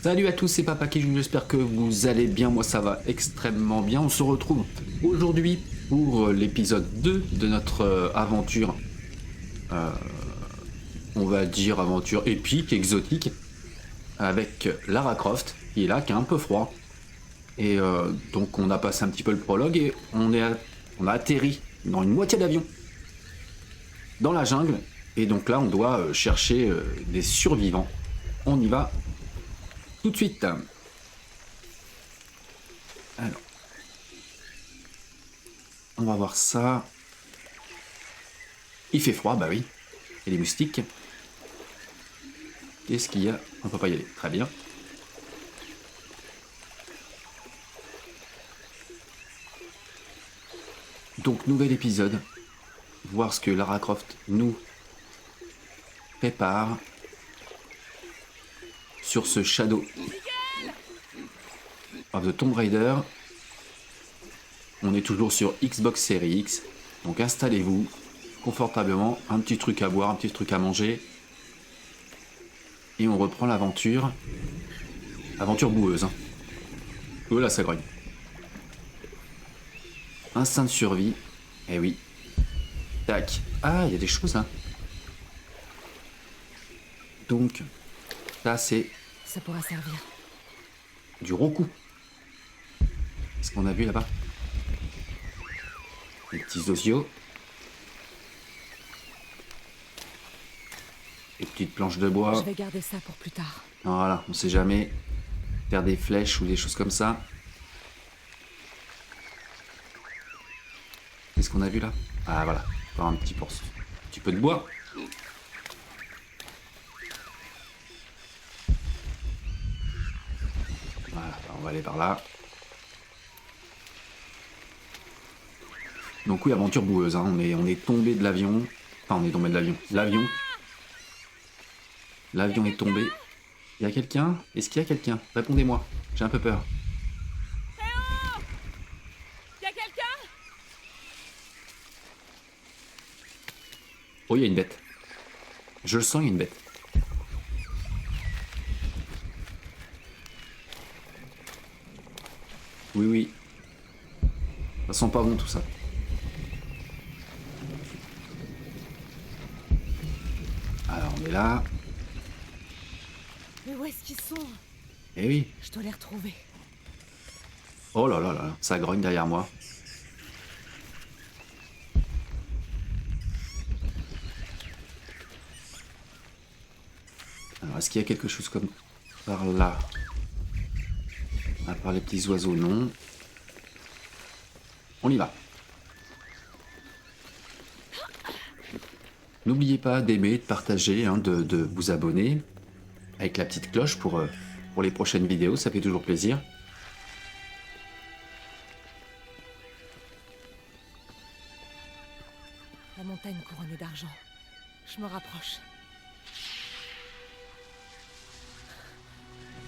Salut à tous, c'est Papa Kijun, j'espère que vous allez bien, moi ça va extrêmement bien. On se retrouve aujourd'hui pour l'épisode 2 de notre aventure, euh, on va dire aventure épique, exotique, avec Lara Croft, qui est là, qui a un peu froid. Et donc on a passé un petit peu le prologue et on a atterri dans une moitié d'avion, dans la jungle. Et donc là on doit chercher des survivants. On y va tout de suite. Alors, on va voir ça. Il fait froid, bah oui. Et les moustiques. Qu'est-ce qu'il y a? On peut pas y aller. Très bien. Donc, nouvel épisode. Voir ce que Lara Croft nous prépare sur ce Shadow of the Tomb Raider. On est toujours sur Xbox Series X. Donc, installez-vous confortablement. Un petit truc à boire, un petit truc à manger. Et on reprend l'aventure. Aventure boueuse. Hein. Oh là, ça grogne. Instinct de survie. Eh oui. Tac. Ah, il y a des choses, hein. Donc, ça, c'est Ça pourra servir. du Roku. Qu'est-ce qu'on a vu là-bas? Les petits osios. Les petites planches de bois. Je vais garder ça pour plus tard. Voilà, on sait jamais. Faire des flèches ou des choses comme ça. Qu'est-ce qu'on a vu là? Ah voilà, encore un petit peu de bois. Voilà, on va aller par là. Donc oui, aventure boueuse, hein. On est tombé de l'avion. Enfin, on est tombé de l'avion. L'avion est tombé. Il y a quelqu'un? Est-ce qu'il y a quelqu'un? Répondez-moi, j'ai un peu peur. Y'a quelqu'un? Oh, il y a une bête. Je le sens, il y a une bête. Oui, oui. Ça sent pas bon tout ça. Alors, on est là. Mais où est-ce qu'ils sont? Eh oui. Je dois les retrouver. Oh là là là, ça grogne derrière moi. Alors, est-ce qu'il y a quelque chose comme par là? À part les petits oiseaux, non. On y va. N'oubliez pas d'aimer, de partager, hein, de vous abonner avec la petite cloche pour les prochaines vidéos, ça fait toujours plaisir. La montagne couronnée d'argent. Je me rapproche.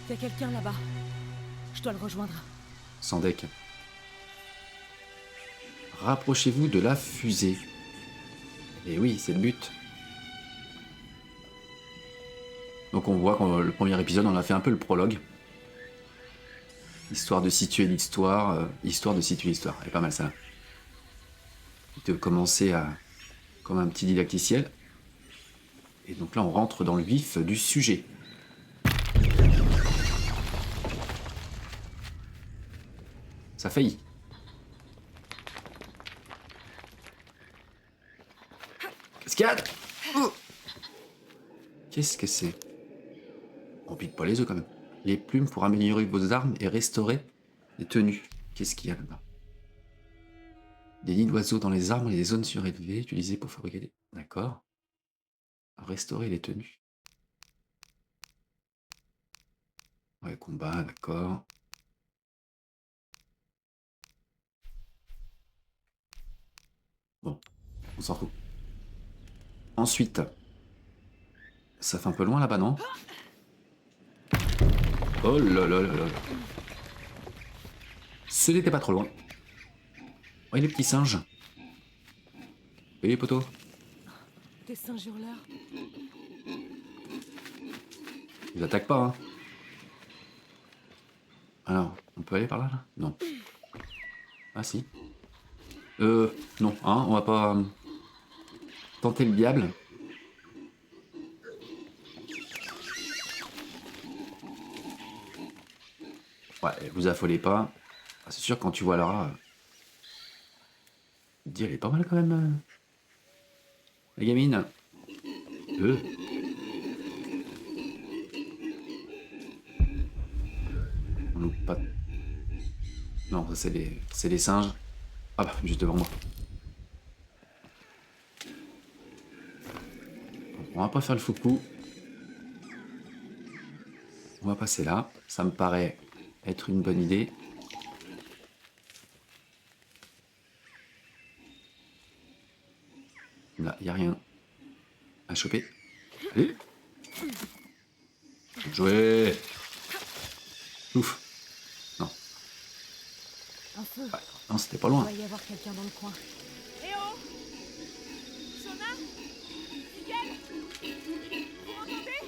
Y'a quelqu'un là-bas. Je dois le rejoindre. Sans deck. Rapprochez-vous de la fusée. Et oui, c'est le but. Donc on voit que le premier épisode, on a fait un peu le prologue. Histoire de situer l'histoire. Histoire de situer l'histoire. Elle est pas mal ça. De commencer comme un petit didacticiel. Et donc là, on rentre dans le vif du sujet. Ça faillit. Cascade! Oh, qu'est-ce que c'est? On pique pas les œufs quand même. Les plumes pour améliorer vos armes et restaurer les tenues. Qu'est-ce qu'il y a là-bas? Des nids d'oiseaux dans les arbres et des zones surélevées utilisées pour fabriquer des... D'accord. Restaurer les tenues. Ouais, combat, d'accord. Bon, on s'en fout. Ensuite, ça fait un peu loin là-bas, non? Oh là là là là. Ce n'était pas trop loin. Ouais, les petits singes. Oui, les poteaux. Des singes hurleurs. Ils attaquent pas, hein. Alors, on peut aller par là, là? Non. Ah si. Non, hein, on va pas tenter le diable. Ouais, vous affolez pas. Ah, c'est sûr, quand tu vois Lara, tu te dis, elle est pas mal quand même, la gamine. Euh, on loupe pas. Non, ça c'est des singes. Ah bah, juste devant moi. On va pas faire le fou coup. On va passer là. Ça me paraît être une bonne idée. Là, il n'y a rien à choper. Allez. Jouer. Ouf. Non. Un feu. Ah, non, c'était pas Il loin. doit y avoir quelqu'un dans le coin. Eh oh Sona Miguel Vous m'entendez?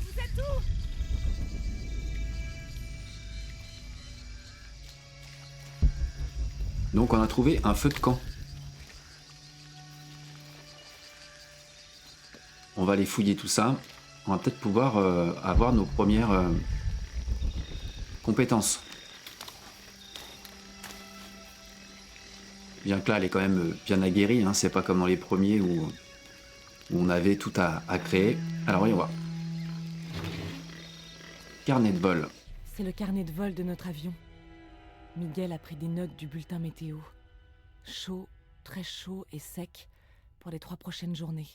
Vous êtes où? Donc on a trouvé un feu de camp. On va aller fouiller tout ça. On va peut-être pouvoir avoir nos premières compétences. Bien que là, elle est quand même bien aguerrie. Hein. C'est pas comme dans les premiers où on avait tout à créer. Alors voyons voir. Carnet de vol. C'est le carnet de vol de notre avion. Miguel a pris des notes du bulletin météo. Chaud, très chaud et sec pour les 3 prochaines journées.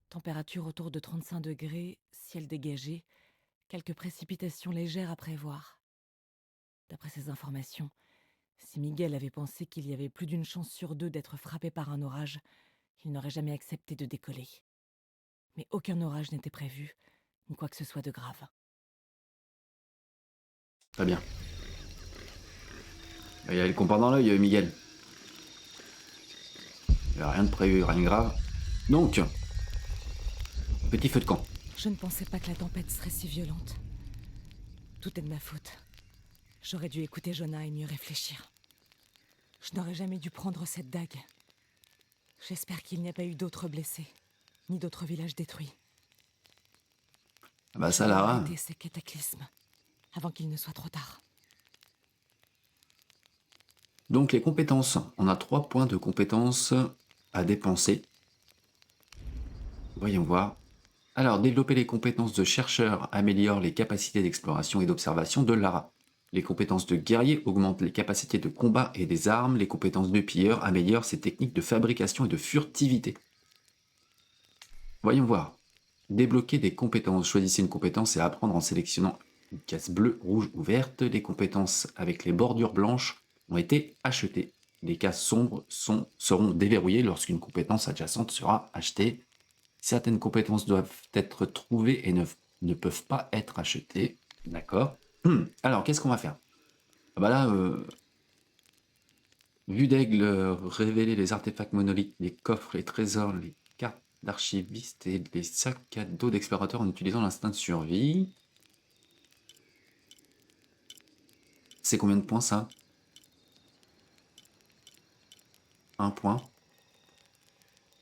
Température autour de 35 degrés, ciel dégagé, quelques précipitations légères à prévoir. D'après ces informations, si Miguel avait pensé qu'il y avait plus d'une chance sur 2 d'être frappé par un orage, il n'aurait jamais accepté de décoller. Mais aucun orage n'était prévu, ni quoi que ce soit de grave. Très bien. Il a le compas dans l'œil, Miguel. Il n'y a rien de prévu, rien de grave. Donc, petit feu de camp. Je ne pensais pas que la tempête serait si violente. Tout est de ma faute. J'aurais dû écouter Jonah et mieux réfléchir. Je n'aurais jamais dû prendre cette dague. J'espère qu'il n'y a pas eu d'autres blessés, ni d'autres villages détruits. Ah bah ça, Je dois Lara. arrêter ces cataclysmes, avant qu'il ne soit trop tard. Donc les compétences. On a 3 points de compétences à dépenser. Voyons voir. Alors, développer les compétences de chercheur améliore les capacités d'exploration et d'observation de Lara. Les compétences de guerrier augmentent les capacités de combat et des armes. Les compétences de pilleur améliorent ses techniques de fabrication et de furtivité. Voyons voir. Débloquer des compétences. Choisissez une compétence et apprendre en sélectionnant une case bleue, rouge ou verte. Les compétences avec les bordures blanches ont été achetées. Les cases sombres seront déverrouillées lorsqu'une compétence adjacente sera achetée. Certaines compétences doivent être trouvées et ne peuvent pas être achetées. D'accord. Alors, qu'est-ce qu'on va faire? Ah bah là, vue d'aigle, révéler les artefacts monolithes, les coffres, les trésors, les cartes d'archivistes et les sacs à dos d'explorateurs en utilisant l'instinct de survie. C'est combien de points ça? 1 point.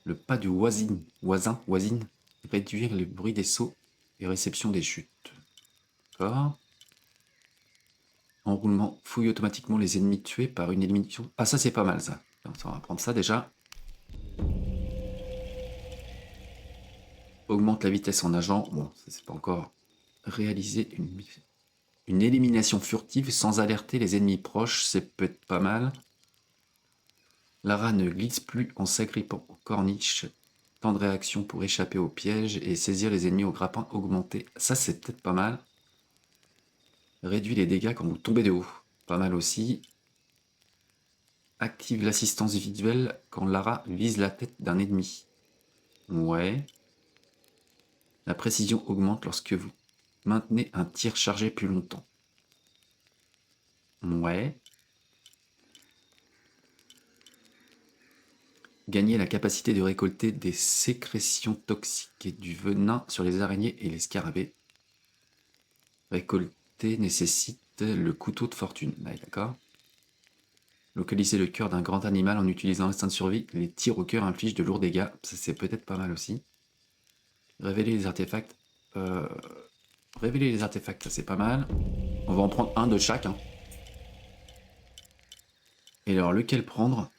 Le pas du voisine, réduire le bruit des sauts et réception des chutes. D'accord. Enroulement, fouille automatiquement les ennemis tués par une élimination. Ah ça c'est pas mal ça. On va prendre ça déjà. Augmente la vitesse en nageant. Bon, ça c'est pas encore réalisé. Une élimination furtive sans alerter les ennemis proches, c'est peut-être pas mal. Lara ne glisse plus en s'agrippant aux corniches. Temps de réaction pour échapper au piège et saisir les ennemis au grappin augmenté. Ça c'est peut-être pas mal. Réduit les dégâts quand vous tombez de haut. Pas mal aussi. Active l'assistance visuelle quand Lara vise la tête d'un ennemi. Ouais. La précision augmente lorsque vous maintenez un tir chargé plus longtemps. Ouais. Gagner la capacité de récolter des sécrétions toxiques et du venin sur les araignées et les scarabées. Récolter nécessite le couteau de fortune. Ouais, d'accord. Localiser le cœur d'un grand animal en utilisant l'instinct de survie. Les tirs au cœur infligent de lourds dégâts. Ça, c'est peut-être pas mal aussi. Révéler les artefacts. Euh, Révéler les artefacts, ça c'est pas mal. On va en prendre un de chaque. Hein. Et alors, lequel prendre?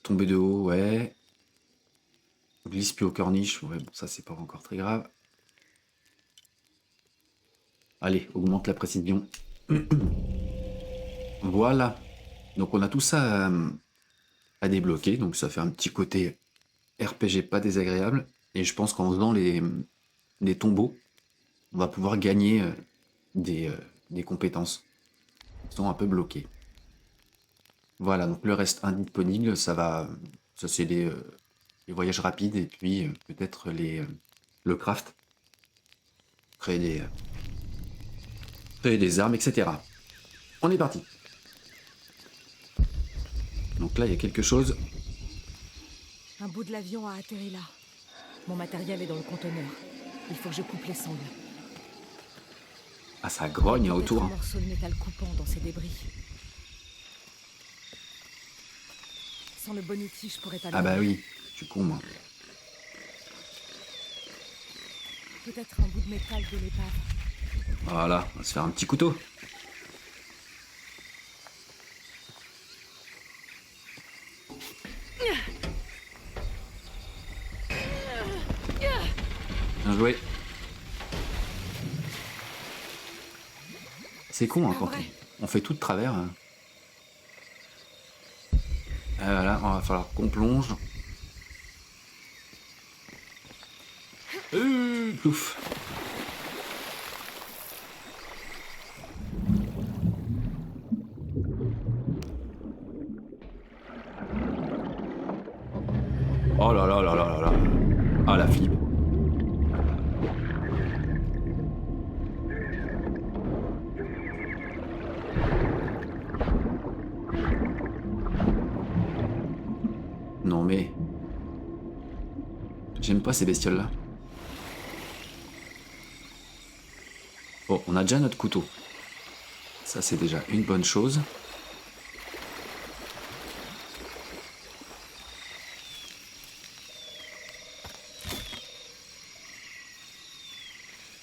Tomber de haut, ouais. Glisse plus au corniche, ouais, bon, ça c'est pas encore très grave. Allez, augmente la précision. Voilà. Donc on a tout ça à débloquer, donc ça fait un petit côté RPG pas désagréable. Et je pense qu'en faisant les tombeaux, on va pouvoir gagner des compétences. Ils sont un peu bloqués. Voilà, donc le reste indisponible, ça c'est les voyages rapides et puis peut-être le craft, créer des armes, etc. On est parti. Donc là, il y a quelque chose. Un bout de l'avion a atterri là. Mon matériel est dans le conteneur. Il faut que je coupe les sangles. Ah, ça grogne autour. Peut-être un morceau de métal coupant dans ces débris. Sans le bon outil, je pourrais pas. Ah bah oui, je suis con moi. Peut-être un bout de métal de l'épave. Voilà, on va se faire un petit couteau. Bien joué. C'est con hein, quand on fait tout de travers. Hein. Voilà, on va falloir qu'on plonge. Plouf. Oh là là là là là là. Ah la flip. Non mais... J'aime pas ces bestioles là. Bon, on a déjà notre couteau. Ça c'est déjà une bonne chose.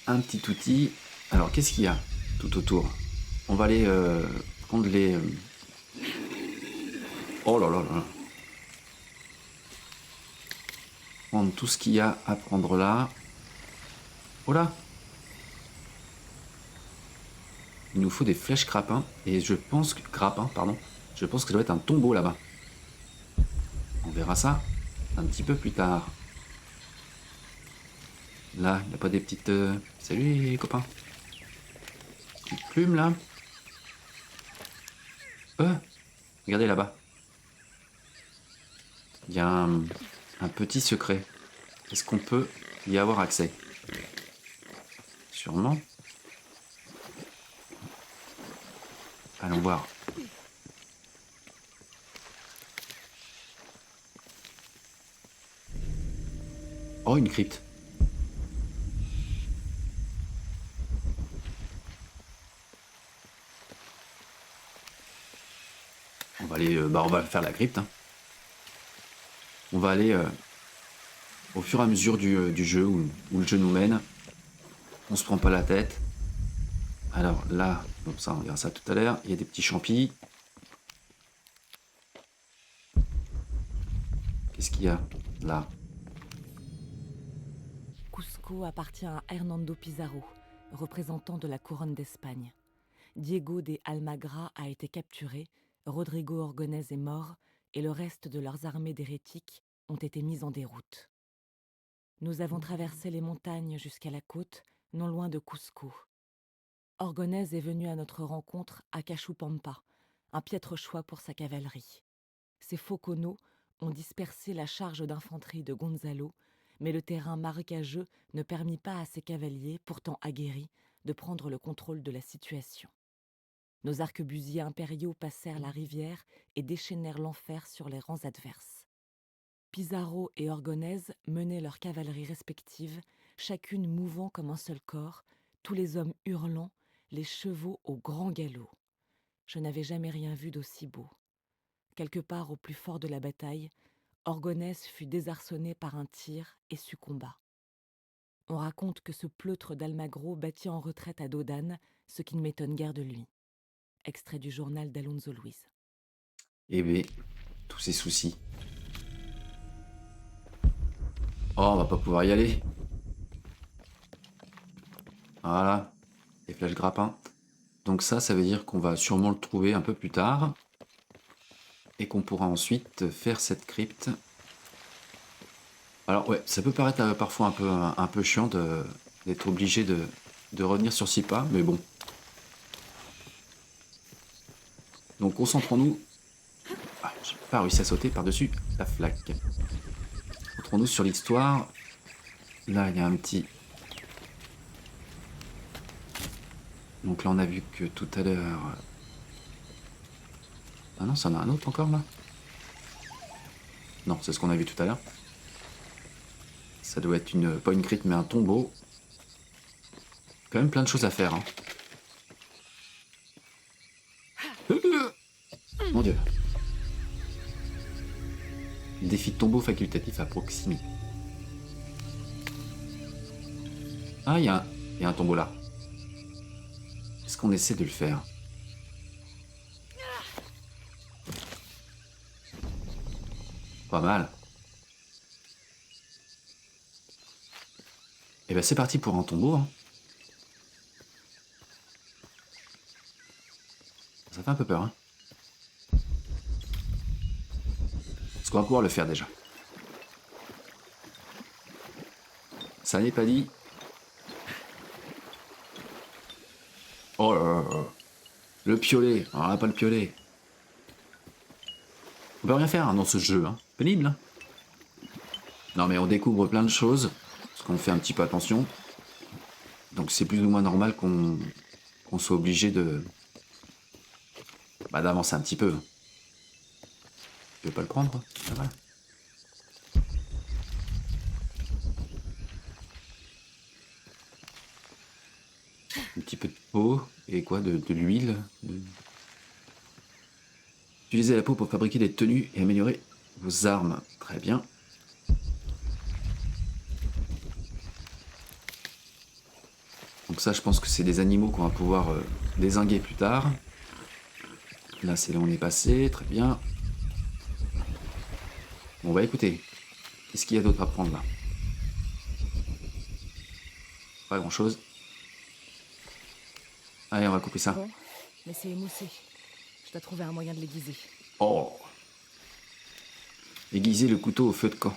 Un petit outil. Alors qu'est-ce qu'il y a tout autour? On va aller prendre les... Oh là là là. Prendre tout ce qu'il y a à prendre là. Oh là! Il nous faut des flèches grappins. Et je pense que... Grappin, pardon. Je pense que ça doit être un tombeau là-bas. On verra ça un petit peu plus tard. Là, il n'y a pas des petites... Salut les copains. Petite plume là. Regardez là-bas. Il y a un petit secret. Est-ce qu'on peut y avoir accès? Sûrement. Allons voir. Oh, une crypte. On va aller... on va faire la crypte. Hein. On va aller au fur et à mesure du jeu où le jeu nous mène. On se prend pas la tête. Alors là, donc ça on verra ça tout à l'heure. Il y a des petits champis. Qu'est-ce qu'il y a là? Cusco appartient à Hernando Pizarro, représentant de la couronne d'Espagne. Diego de Almagra a été capturé, Rodrigo Orgonez est mort, et le reste de leurs armées d'hérétiques ont été mis en déroute. Nous avons traversé les montagnes jusqu'à la côte, non loin de Cusco. Orgonez est venu à notre rencontre à Cachupampa, un piètre choix pour sa cavalerie. Ses Foconos ont dispersé la charge d'infanterie de Gonzalo, mais le terrain marécageux ne permit pas à ses cavaliers, pourtant aguerris, de prendre le contrôle de la situation. Nos arquebusiers impériaux passèrent la rivière et déchaînèrent l'enfer sur les rangs adverses. Pizarro et Orgonez menaient leurs cavaleries respectives, chacune mouvant comme un seul corps, tous les hommes hurlant, les chevaux au grand galop. Je n'avais jamais rien vu d'aussi beau. Quelque part au plus fort de la bataille, Orgonès fut désarçonné par un tir et succomba. On raconte que ce pleutre d'Almagro battit en retraite à Dodane, ce qui ne m'étonne guère de lui. Extrait du journal d'Alonso Luis. Eh bien, tous ces soucis. Oh, on va pas pouvoir y aller. Voilà, les flèches grappins. Donc ça veut dire qu'on va sûrement le trouver un peu plus tard. Et qu'on pourra ensuite faire cette crypte. Alors ouais, ça peut paraître parfois un peu chiant d'être obligé de revenir sur 6 pas, mais bon. Donc concentrons-nous. Ah, j'ai pas réussi à sauter par-dessus la flaque. Concentrons-nous sur l'histoire. Là, il y a un petit... Donc là, on a vu que tout à l'heure... Ah non, ça en a un autre encore, là? Non, c'est ce qu'on a vu tout à l'heure. Ça doit être pas une crypte, mais un tombeau. Quand même plein de choses à faire, hein. Mon Dieu. Défi de tombeau facultatif à proximité. Ah, il y a un tombeau là. Est-ce qu'on essaie de le faire? Pas mal. Et ben c'est parti pour un tombeau, hein. Ça fait un peu peur, hein. Est-ce qu'on va pouvoir le faire déjà? Ça n'est pas dit. Oh là là là. Le piolet. On n'a pas le piolet. On peut rien faire hein, dans ce jeu, hein. Pénible, hein. Non mais on découvre plein de choses, parce qu'on fait un petit peu attention. Donc c'est plus ou moins normal qu'on soit obligé d'avancer un petit peu. Je vais pas le prendre. Ah, voilà. Un petit peu de peau et quoi, de l'huile. Utilisez la peau pour fabriquer des tenues et améliorer vos armes. Très bien. Donc ça, je pense que c'est des animaux qu'on va pouvoir dézinguer plus tard. Là, c'est là où on est passé. Très bien. Bon, bah écoutez. Qu'est-ce qu'il y a d'autre à prendre là? Pas grand-chose. Allez, on va couper ça. Bon, mais c'est émoussé. Je dois trouver un moyen de l'aiguiser. Oh! Aiguiser le couteau au feu de camp.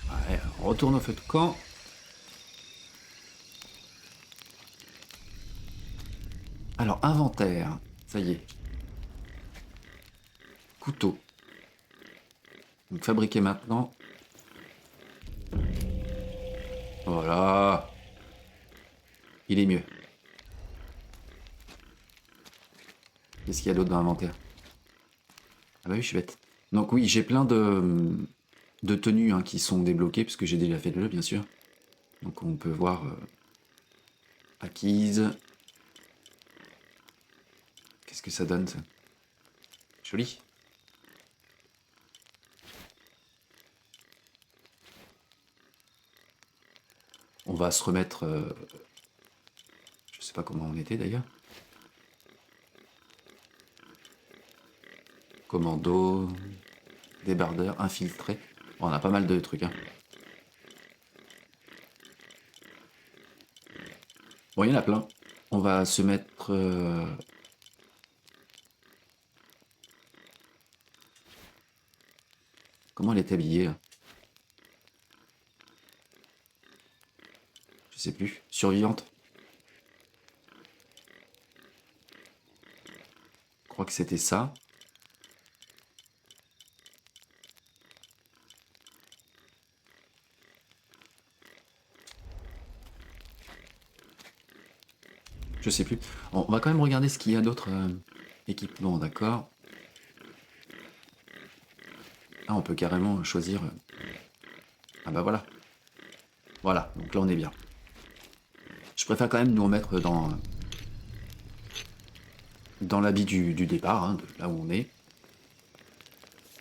Ouais, on retourne au feu de camp. Alors, inventaire. Ça y est. Couteau. Donc, fabriquer maintenant. Voilà. Il est mieux. Qu'est-ce qu'il y a d'autre dans l'inventaire? Ah bah oui, je suis bête. Donc oui, j'ai plein de tenues hein, qui sont débloquées, puisque j'ai déjà fait le jeu, bien sûr. Donc on peut voir acquise. Qu'est-ce que ça donne, ça? Joli. On va se remettre... je sais pas comment on était, d'ailleurs. Commando, débardeur, infiltré. Bon, on a pas mal de trucs. Hein. Bon, il y en a plein. On va se mettre... Comment elle est habillée là? Je sais plus. Survivante. Je crois que c'était ça. Je sais plus. On va quand même regarder ce qu'il y a d'autres équipements, d'accord. Ah, on peut carrément choisir... Ah bah voilà. Voilà, donc là on est bien. Je préfère quand même nous remettre dans l'habit du départ, hein, de là où on est.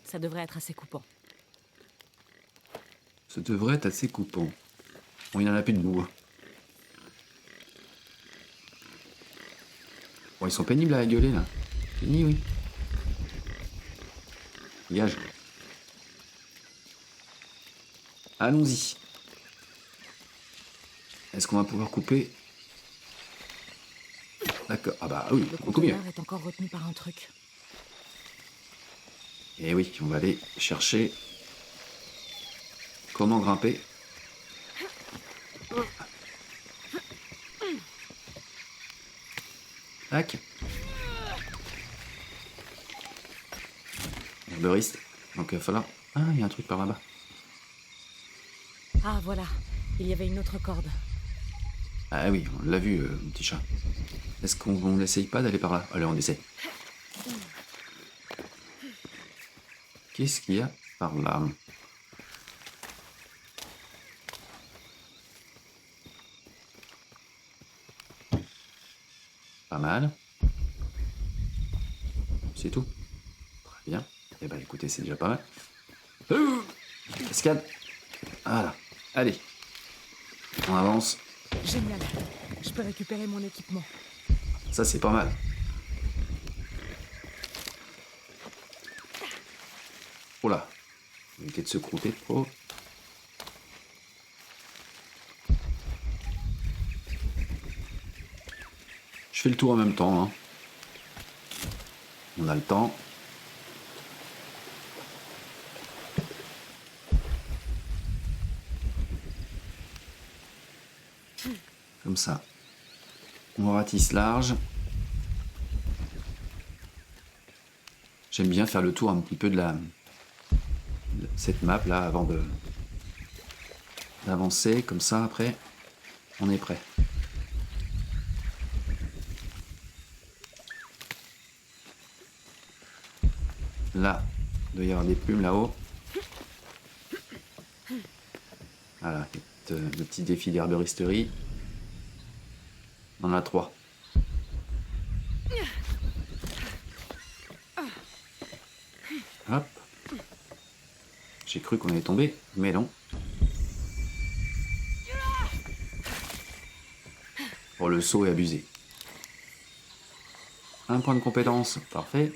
Ça devrait être assez coupant. Ce devrait être assez coupant. Bon, il n'y en a plus de boue. Hein. Bon, ils sont pénibles à gueuler, là. Fini, oui. Dégage. Allons-y. Est-ce qu'on va pouvoir couper? D'accord. Ah bah oui, Le beaucoup mieux. conteneur est encore retenu par un truc. Et oui, on va aller chercher comment grimper. Tac. Herbeuriste. Donc il va falloir... Ah, il y a un truc par là-bas. Ah, voilà. Il y avait une autre corde. Ah oui, on l'a vu, mon petit chat. Est-ce qu'on n'essaye pas d'aller par là? Allez, on essaie. Qu'est-ce qu'il y a par là? Pas mal. C'est tout. Très bien. Eh ben écoutez, c'est déjà pas mal. Cascade. Voilà. Allez. On avance. Génial. Je peux récupérer mon équipement. Ça, c'est pas mal. Oh là. Éviter de se croûter trop. Je fais le tour en même temps. Hein. On a le temps. Comme ça. On ratisse large. J'aime bien faire le tour un petit peu de cette map là avant d'avancer. Comme ça, après, on est prêt. Là, il doit y avoir des plumes là-haut. Voilà, le petit défi d'herboristerie. On en a 3. Hop. J'ai cru qu'on allait tomber, mais non. Oh, le saut est abusé. Un point de compétence, parfait.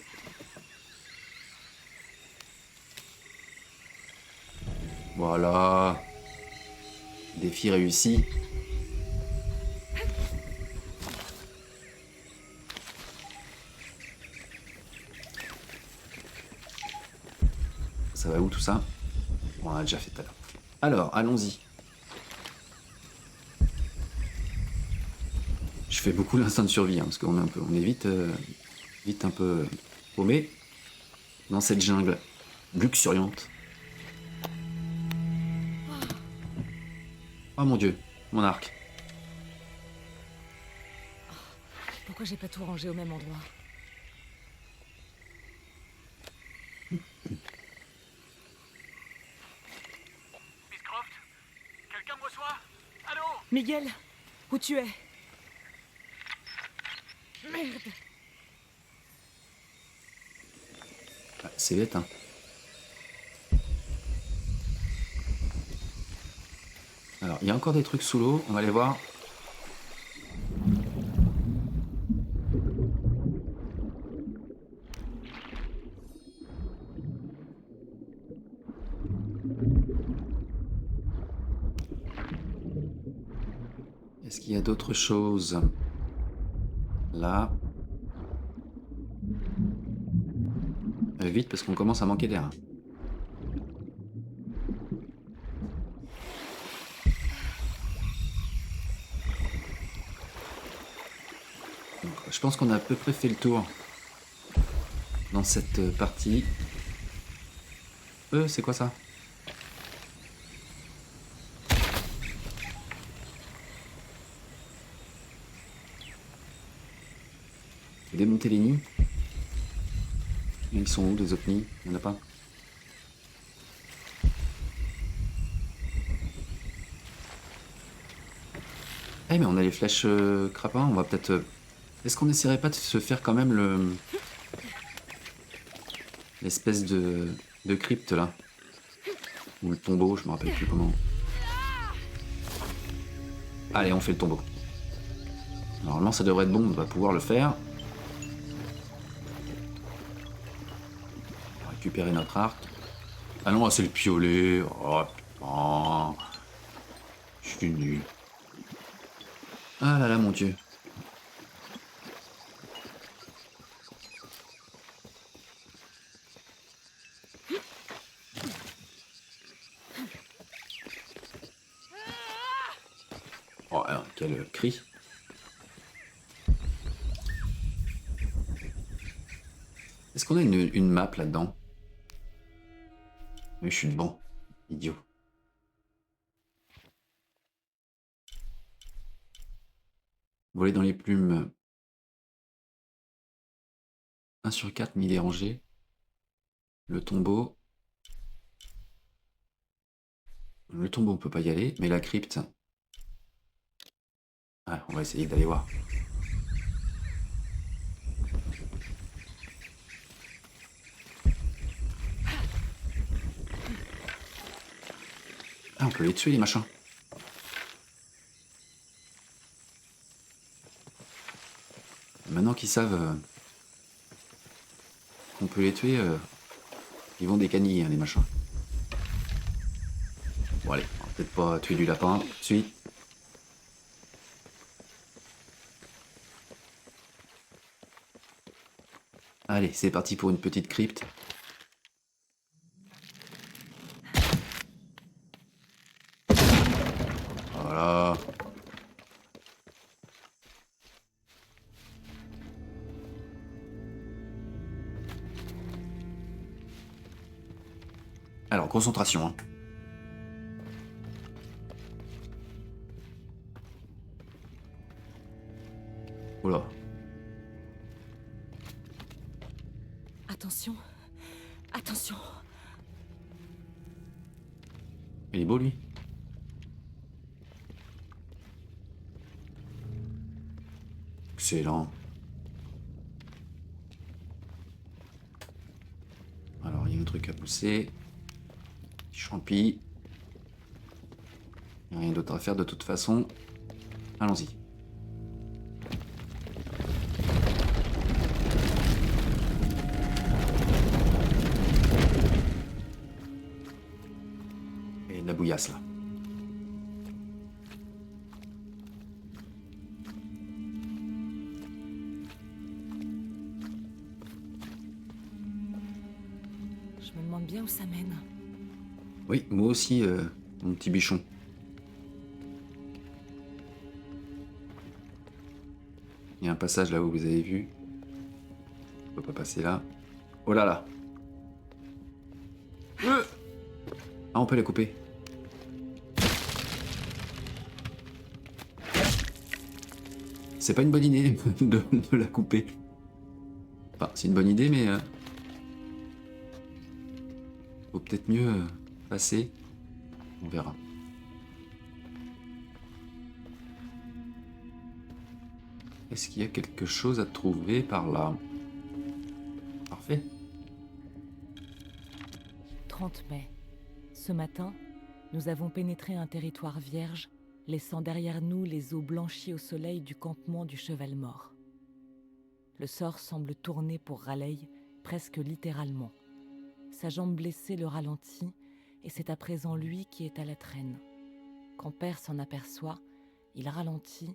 Voilà. Défi réussi. Ça va où tout ça? On a déjà fait tout à l'heure. Alors, allons-y. Je fais beaucoup l'instinct de survie, hein, parce qu'on est vite un peu paumé dans cette jungle luxuriante. Oh mon Dieu, mon arc. Pourquoi j'ai pas tout rangé au même endroit? Miss Croft? Quelqu'un me reçoit? Allô? Miguel, où tu es? Merde. Ah, c'est bête, hein. Alors, il y a encore des trucs sous l'eau, on va les voir. Est-ce qu'il y a d'autres choses? Là. Vite, parce qu'on commence à manquer d'air. Je pense qu'on a à peu près fait le tour dans cette partie. C'est quoi ça? Démonter les nids. Ils sont où les autres nids? Il n'y en a pas? mais on a les flèches crapins, on va peut-être... Est-ce qu'on essaierait pas de se faire quand même le... l'espèce de crypte là? Ou le tombeau, je me rappelle plus comment. Allez, on fait le tombeau. Normalement ça devrait être bon, on va pouvoir le faire. On va récupérer notre arc. Ah non, c'est le piolet. Oh putain. Je suis nul. Ah là là, mon dieu. Oh, quel cri. Est-ce qu'on a une map là-dedans? Oui, je suis bon. Idiot. Voler dans les plumes. 1 sur 4, mi dérangé. Le tombeau. Le tombeau, on peut pas y aller, mais la crypte. Ah, on va essayer d'aller voir. Ah, on peut les tuer, les machins. Maintenant qu'ils savent qu'on peut les tuer, ils vont décaniller, hein, les machins. Bon, allez, on va peut-être pas tuer du lapin tout de suite. Allez, c'est parti pour une petite crypte. Voilà. Alors, concentration, hein. Oula. Attention. Attention. Il est beau, lui. Excellent. Alors, il y a un truc à pousser. Champi. Il n'y a rien d'autre à faire de toute façon. Allons-y. Et de la bouillasse là. Je me demande bien où ça mène. Oui, moi aussi, mon petit bichon. Il y a un passage là où vous avez vu. On peut pas passer là. Oh là là. Ah, on peut la couper. C'est pas une bonne idée de la couper. Enfin, c'est une bonne idée, mais... faut peut-être mieux passer. On verra. Est-ce qu'il y a quelque chose à trouver par là? Parfait. 30 mai. Ce matin, nous avons pénétré un territoire vierge, laissant derrière nous les eaux blanchies au soleil du campement du Cheval Mort. Le sort semble tourner pour Raleigh, presque littéralement. Sa jambe blessée le ralentit, et c'est à présent lui qui est à la traîne. Quand Père s'en aperçoit, il ralentit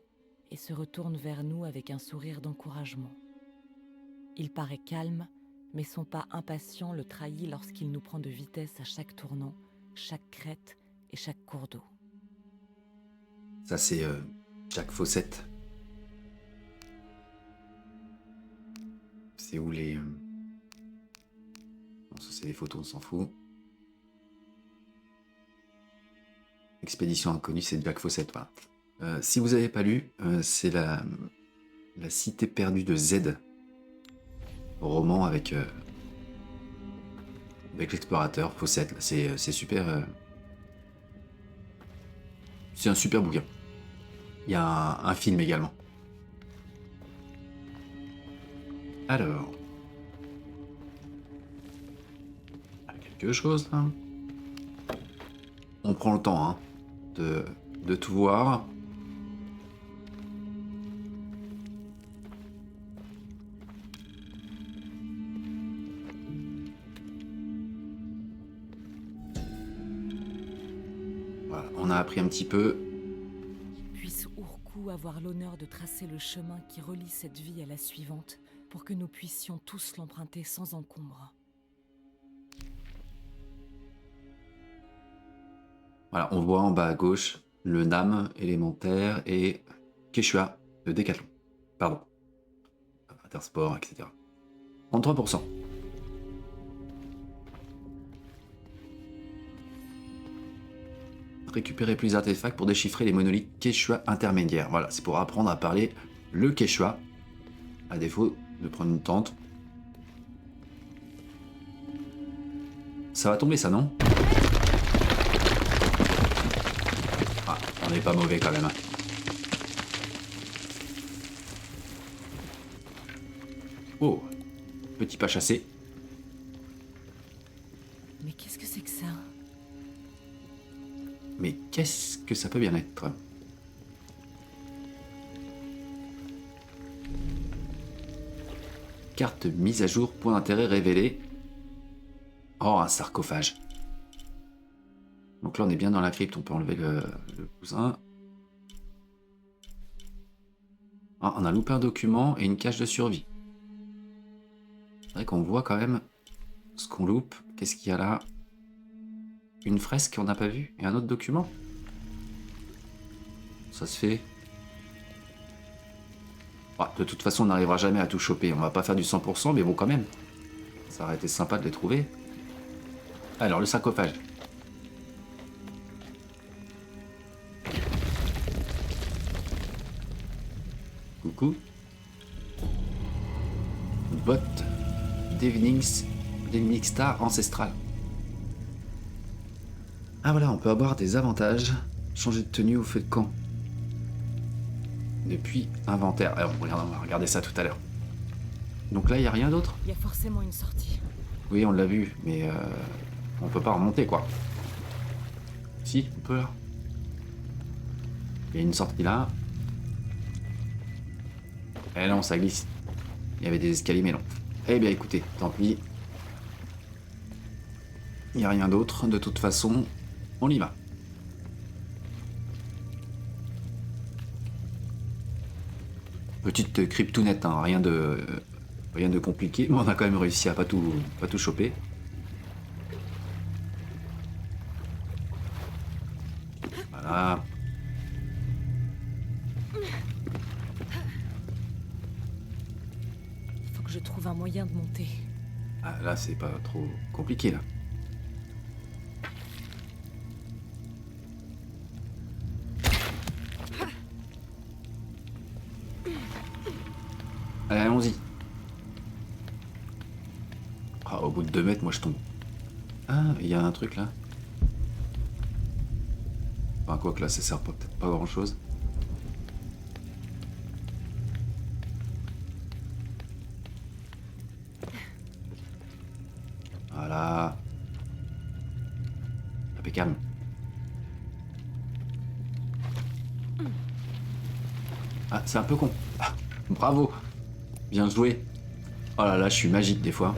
et se retourne vers nous avec un sourire d'encouragement. Il paraît calme, mais son pas impatient le trahit lorsqu'il nous prend de vitesse à chaque tournant, chaque crête et chaque cours d'eau. Ça, c'est Jack Fawcett. C'est où les... Non, ça, c'est des photos, on s'en fout. Expédition inconnue, c'est Jack Fawcett, voilà. Si vous n'avez pas lu, c'est la cité perdue de Z. Roman avec l'explorateur Fawcett. C'est super... c'est un super bouquin. Il y a un film également. Alors. Quelque chose là. On prend le temps hein, de tout voir. Voilà, on a appris un petit peu. Puisse Urku avoir l'honneur de tracer le chemin qui relie cette vie à la suivante, pour que nous puissions tous l'emprunter sans encombre. Voilà, on voit en bas à gauche le NAM élémentaire et Quechua, le décathlon. Pardon. Intersport, etc. 33%. Récupérer plus d'artefacts pour déchiffrer les monolithes Quechua intermédiaires. Voilà, c'est pour apprendre à parler le Quechua, à défaut de prendre une tente. Ça va tomber ça, non? Ah, on n'est pas mauvais quand même. Hein. Oh, petit pas chassé. Mais qu'est-ce que c'est que ça? Mais qu'est-ce que ça peut bien être? Carte mise à jour, point d'intérêt révélé. Oh, un sarcophage. Donc là, on est bien dans la crypte, on peut enlever le cousin. Ah, on a loupé un document et une cage de survie. C'est vrai qu'on voit quand même ce qu'on loupe. Qu'est-ce qu'il y a là? Une fresque qu'on n'a pas vue et un autre document? Ça se fait. Ah, de toute façon, on n'arrivera jamais à tout choper. On va pas faire du 100%, mais bon, quand même. Ça aurait été sympa de les trouver. Alors, le sarcophage. Coucou. Botte d'Evening Star ancestral. Ah voilà, on peut avoir des avantages. Changer de tenue au feu de camp. Depuis inventaire. Alors, on va regarder ça tout à l'heure. Donc là, il n'y a rien d'autre? Il y a forcément une sortie. Oui, on l'a vu, mais on peut pas remonter, quoi. Si, on peut là. Il y a une sortie là. Eh non, ça glisse. Il y avait des escaliers, mais non. Eh bien, écoutez, tant pis. Il n'y a rien d'autre. De toute façon, on y va. Petite cryptounette, hein, rien de compliqué, mais on a quand même réussi à pas tout choper. Voilà. Faut que je trouve un moyen de monter. Ah, là, c'est pas trop compliqué, là. Allez, allons-y. Ah, au bout de 2 mètres, moi, je tombe. Ah, il y a un truc, là. Enfin, quoi que là, ça sert peut-être pas grand-chose. Voilà. Impeccable. Ah, c'est un peu con. Ah, bravo. Bien joué. Oh là là, je suis magique des fois.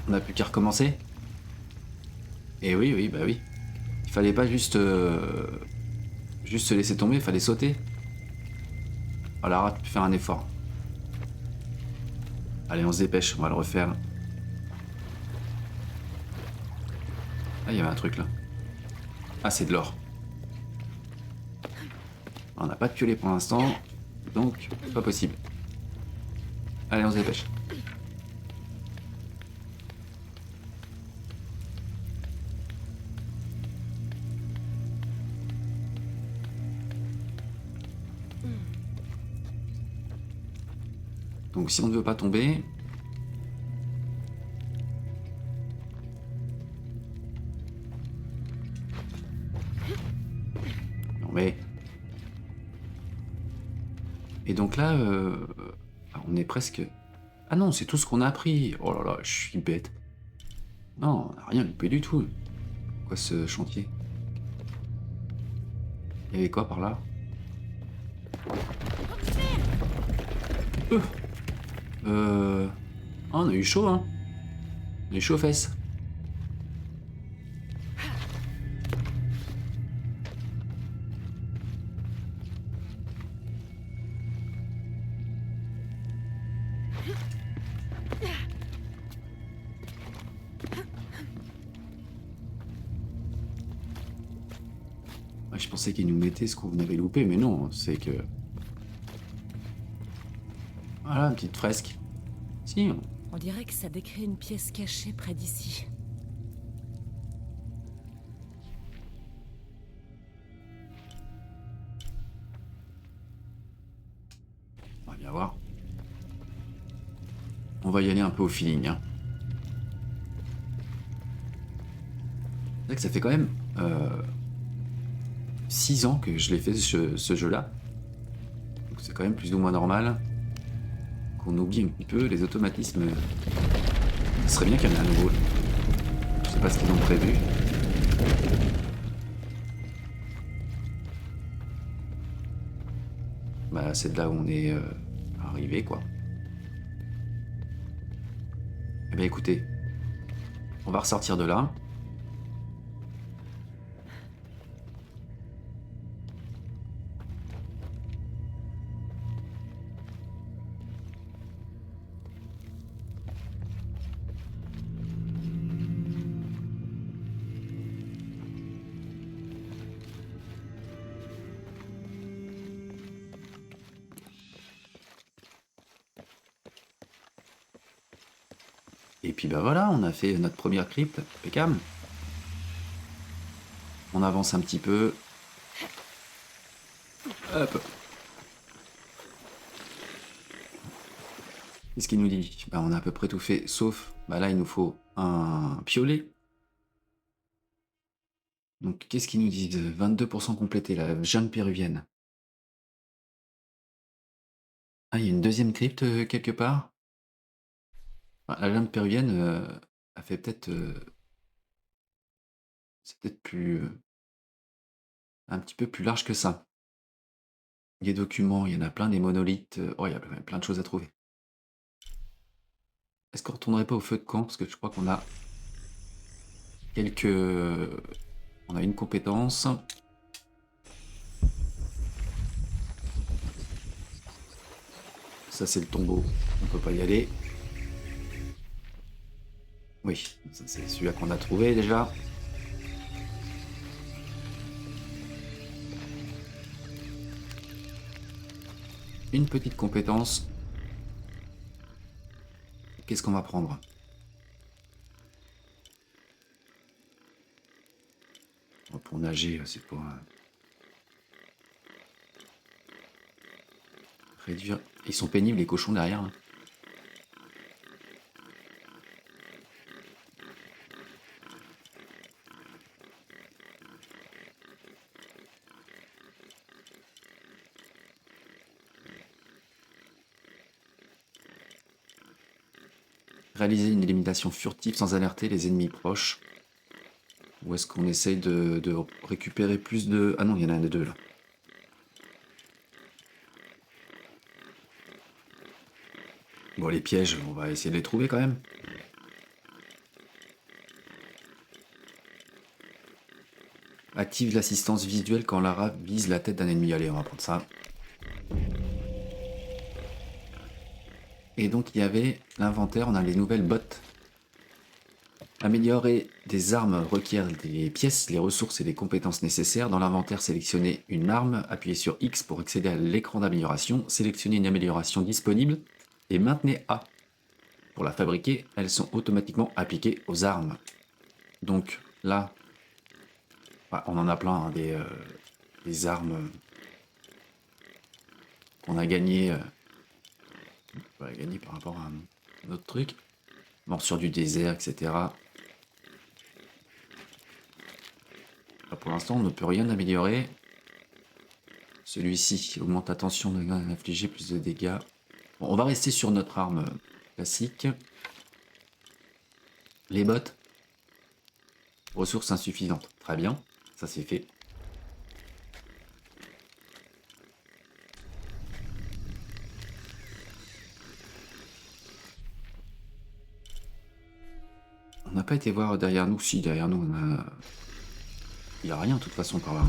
On n'a plus qu'à recommencer. Et oui, oui, bah oui. Il fallait pas juste se laisser tomber, il fallait sauter. Oh là, tu peux faire un effort. Allez, on se dépêche, on va le refaire. Ah, il y avait un truc là. Ah, c'est de l'or. On n'a pas de piolet pour l'instant, donc pas possible. Allez, on se dépêche. Donc si on ne veut pas tomber... Non mais... Et donc là, on est presque... Ah non, c'est tout ce qu'on a appris. Oh là là, je suis bête. Non, on n'a rien loupé du tout. Quoi ce chantier? Il y avait quoi par là? Ah, on a eu chaud, hein. On a eu chaud aux fesses. Ah, je pensais qu'il nous mettait ce qu'on avait loupé, mais non, c'est que... Voilà, une petite fresque. Si, On dirait que ça décrit une pièce cachée près d'ici. on va bien voir. On va y aller un peu au feeling, hein. C'est vrai que ça fait quand même 6 ans que je l'ai fait ce jeu-là. Donc c'est quand même plus ou moins normal qu'on oublie un petit peu les automatismes. Ce serait bien qu'il y en ait un nouveau. Je sais pas ce qu'ils ont prévu. Bah c'est de là où on est arrivé, quoi. Eh bien écoutez, on va ressortir de là. Et puis bah voilà, on a fait notre première crypte, impeccable. On avance un petit peu. Hop. Qu'est-ce qu'il nous dit? Bah on a à peu près tout fait, sauf, bah là il nous faut un piolet. Donc qu'est-ce qu'il nous dit? 22% complété, la jungle péruvienne. Ah, il y a une deuxième crypte quelque part? Ah, la jungle péruvienne a fait peut-être... c'est peut-être plus... un petit peu plus large que ça. Les documents, il y en a plein, des monolithes. Oh, il y a plein de choses à trouver. Est-ce qu'on retournerait pas au feu de camp? Parce que je crois qu'on a quelques... on a une compétence. Ça, c'est le tombeau. On peut pas y aller. Oui, ça, c'est celui-là qu'on a trouvé déjà. Une petite compétence. Qu'est-ce qu'on va prendre? Pour nager, c'est pour... réduire... Ils sont pénibles, les cochons derrière. Hein. Réaliser une élimination furtive sans alerter les ennemis proches. Ou est-ce qu'on essaye de récupérer plus de... Ah non, il y en a un des deux là. Bon, les pièges, on va essayer de les trouver quand même. Active l'assistance visuelle quand Lara vise la tête d'un ennemi. Allez, on va prendre ça. Et donc il y avait l'inventaire, on a les nouvelles bottes. Améliorer des armes requiert des pièces, les ressources et les compétences nécessaires. Dans l'inventaire, sélectionnez une arme, appuyez sur X pour accéder à l'écran d'amélioration, sélectionnez une amélioration disponible et maintenez A. Pour la fabriquer, elles sont automatiquement appliquées aux armes. Donc là, on en a plein, hein, des armes qu'on a gagnées par rapport à un autre truc. Morsure du désert, etc. Pour l'instant, on ne peut rien améliorer. Celui-ci augmente la tension de infliger plus de dégâts. Bon, on va rester sur notre arme classique. Les bottes. Ressources insuffisantes. Très bien, ça c'est fait. On n'a pas été voir derrière nous. Si, derrière nous, on a... Il n'y a rien de toute façon par là.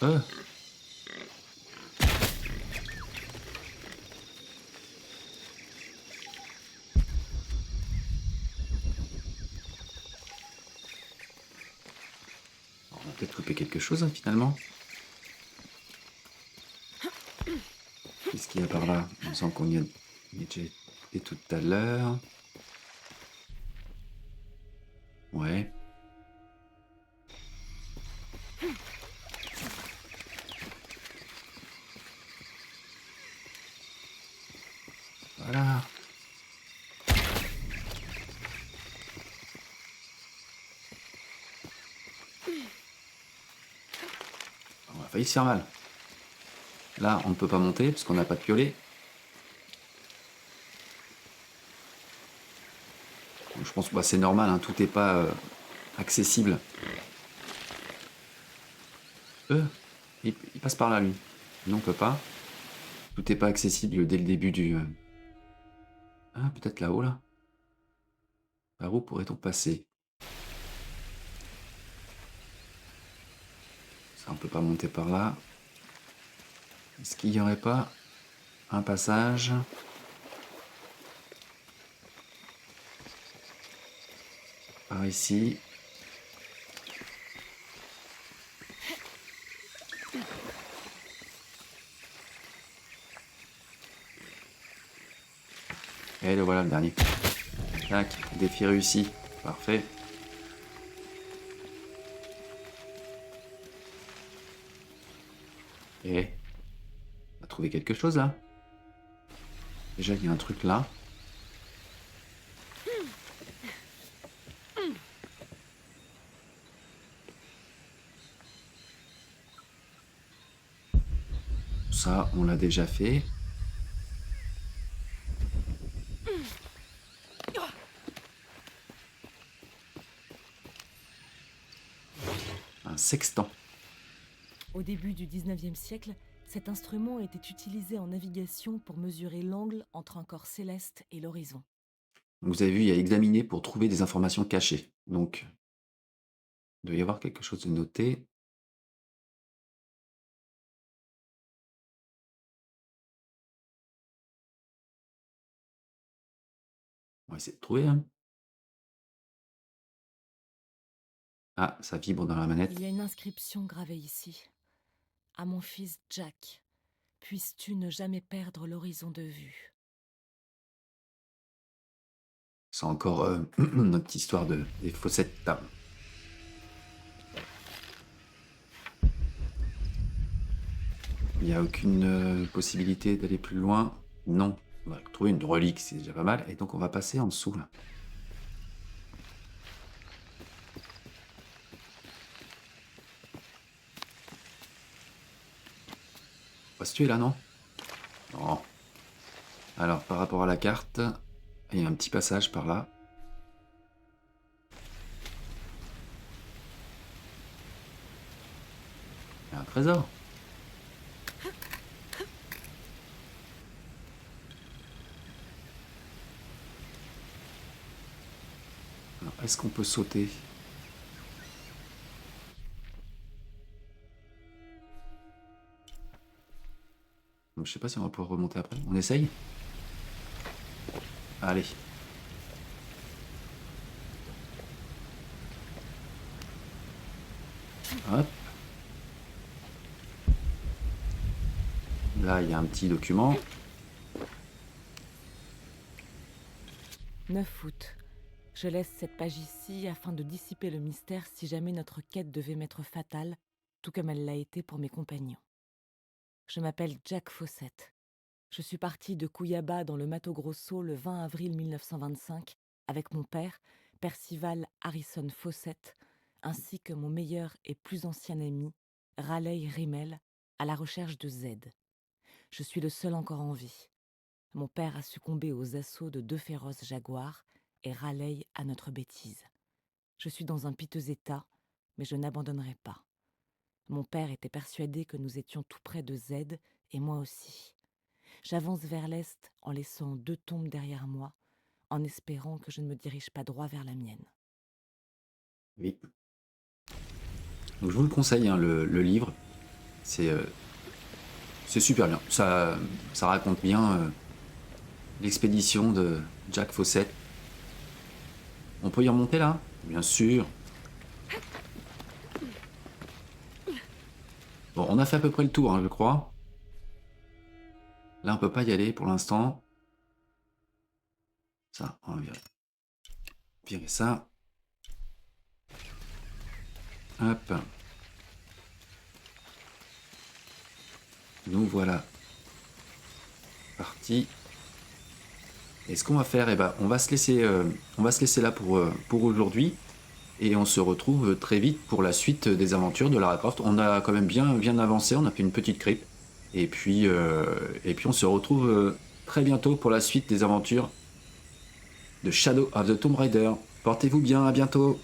Euh. On va peut-être couper quelque chose, hein, finalement. Qu'est-ce qu'il y a par là? On sent qu'on y a déjà été tout à l'heure. Ouais. Voilà. On a failli se faire mal. Là, on ne peut pas monter parce qu'on n'a pas de piolet. Donc, je pense que bah, c'est normal, hein, tout n'est pas accessible. Il passe par là, lui. Non, on peut pas. Tout n'est pas accessible dès le début du... Ah, peut-être là-haut, là. Par où pourrait-on passer? Ça, on peut pas monter par là. Est-ce qu'il n'y aurait pas un passage par ici? Et le voilà, le dernier. Tac, défi réussi. Parfait. Et on a trouvé quelque chose là. Déjà, il y a un truc là. Ça, on l'a déjà fait. Un sextant. Au début du 19e siècle, cet instrument était utilisé en navigation pour mesurer l'angle entre un corps céleste et l'horizon. Vous avez vu, il y a examiner pour trouver des informations cachées. Donc, il doit y avoir quelque chose de noté. On va essayer de trouver. Hein. Ah, ça vibre dans la manette. Il y a une inscription gravée ici. À mon fils Jack, puisses-tu ne jamais perdre l'horizon de vue. C'est encore notre histoire des fossettes. Il n'y a aucune possibilité d'aller plus loin. Non. On va trouver une relique, c'est déjà pas mal. Et donc on va passer en dessous là. On va se tuer là, non? Non. Alors, par rapport à la carte, il y a un petit passage par là. Il y a un trésor. Alors, est-ce qu'on peut sauter? Donc, je sais pas si on va pouvoir remonter après. On essaye? Allez. Hop. Là, il y a un petit document. 9 août. Je laisse cette page ici afin de dissiper le mystère si jamais notre quête devait m'être fatale, tout comme elle l'a été pour mes compagnons. Je m'appelle Jack Fawcett. Je suis parti de Cuyaba dans le Mato Grosso le 20 avril 1925 avec mon père, Percival Harrison Fawcett, ainsi que mon meilleur et plus ancien ami, Raleigh Rimmel, à la recherche de Z. Je suis le seul encore en vie. Mon père a succombé aux assauts de 2 féroces jaguars et Raleigh à notre bêtise. Je suis dans un piteux état, mais je n'abandonnerai pas. Mon père était persuadé que nous étions tout près de Z, et moi aussi. J'avance vers l'est en laissant 2 tombes derrière moi, en espérant que je ne me dirige pas droit vers la mienne. Oui. Donc je vous le conseille, hein, le livre. C'est super bien. Ça raconte bien l'expédition de Jack Fawcett. On peut y remonter là? Bien sûr. Bon, on a fait à peu près le tour, hein, je crois. Là, on peut pas y aller pour l'instant. Ça, on va virer ça. Hop. Nous voilà partis. Et ce qu'on va faire, eh ben, on va se laisser là pour aujourd'hui. Et on se retrouve très vite pour la suite des aventures de Lara Croft. On a quand même bien avancé, on a fait une petite crypte. Et puis on se retrouve très bientôt pour la suite des aventures de Shadow of the Tomb Raider. Portez-vous bien, à bientôt.